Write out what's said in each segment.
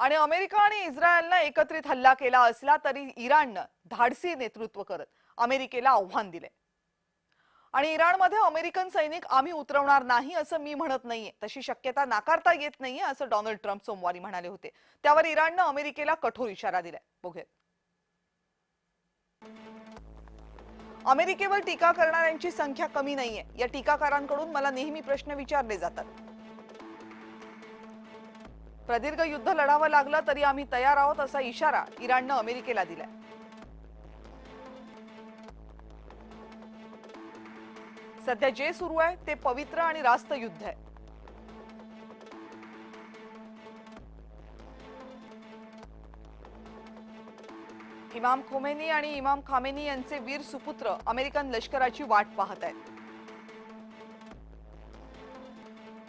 आणि अमेरिका आणि इस्रायलनं एकत्रित हल्ला केला असला तरी इराणनं धाडसी नेतृत्व करत अमेरिकेला आव्हान दिले। आणि इराणमध्ये अमेरिकन सैनिक आम्ही उतरवणार नाही असं मी म्हणत नाहीये, तशी शक्यता नाकारता येत नाहीये असं डोनाल्ड ट्रम्प सोमवारी म्हणाले होते। त्यावर इराणनं अमेरिकेला कठोर इशारा दिलाय। बघूया। अमेरिकेवर टीका करणाऱ्यांची संख्या कमी नाहीये। या टीकाकारांकडून मला नेहमी प्रश्न विचारले जातात। प्रदीर्घ युद्ध लढावं लागलं तरी आम्ही तयार आहोत असा इशारा इराणनं अमेरिकेला दिलाय। सध्या जे सुरू आहे ते पवित्र आणि रास्त युद्ध आहे। इमाम खोमेनी आणि इमाम खामेनी यांचे वीर सुपुत्र अमेरिकन लष्कराची वाट पाहत आहेत।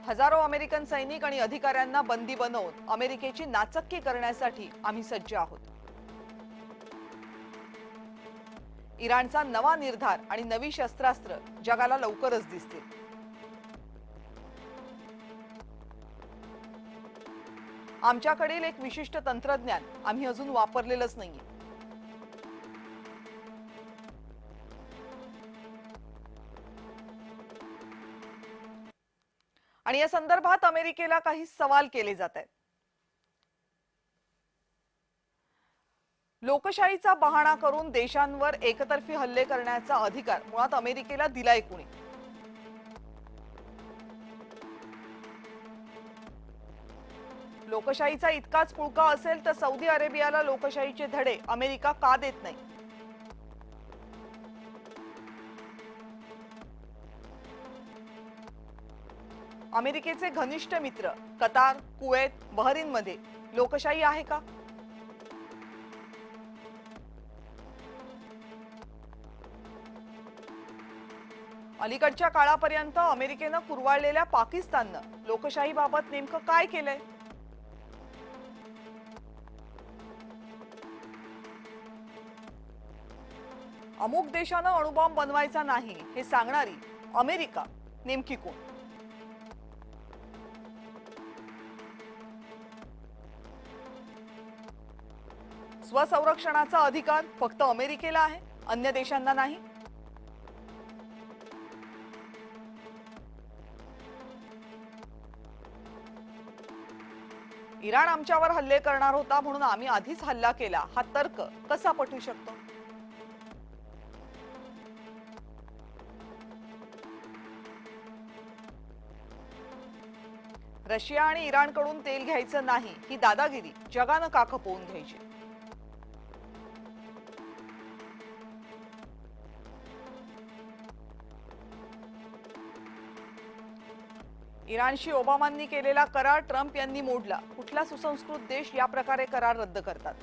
हजारो अमेरिकन सैनिक आणि अधिकाऱ्यांना बंदी बनवून अमेरिकेची नाचक्की करण्यासाठी आम्ही सज्ज आहोत। इराणचा नवा निर्धार आणि नवी शस्त्रास्त्र जगाला लवकरच दिसतील। आमच्याकडील एक विशिष्ट तंत्रज्ञान आम्ही अजून वापरलेलंच नाहीये। आणि या संदर्भात अमेरिकेला काही सवाल केले जात आहेत। लोकशाहीचा बहाणा करून देशांवर एकतर्फी हल्ले करण्याचा अधिकार मुळात अमेरिकेला दिलाय कुणी? लोकशाहीचा इतकाच पुळका असेल तर सौदी अरेबियाला लोकशाहीचे धडे अमेरिका का देत नाही? अमेरिकेचे घनिष्ठ मित्र कतार, कुवेत, बहरीनमध्ये लोकशाही आहे का? अलीकडच्या काळापर्यंत अमेरिकेनं कुरवाळलेल्या पाकिस्ताननं लोकशाहीबाबत नेमकं काय केलंय? अमुक देशानं अणुबॉम्ब बनवायचा नाही हे सांगणारी अमेरिका नेमकी कोण? स्वसंरक्षणाचा अधिकार फक्त अमेरिकेला आहे, अन्य देशांना नाही? इराण आमच्यावर हल्ले करणार होता म्हणून आम्ही आधीच हल्ला केला हा तर्क कसा पटू शकतो? रशिया आणि इराणकडून तेल घ्यायचं नाही ही दादागिरी जगानं का खपवून घ्यायची? इराणशी ओबामांनी केलेला करार ट्रम्प यांनी मोडला। कुठला सुसंस्कृत देश या प्रकारे करार रद्द करतात?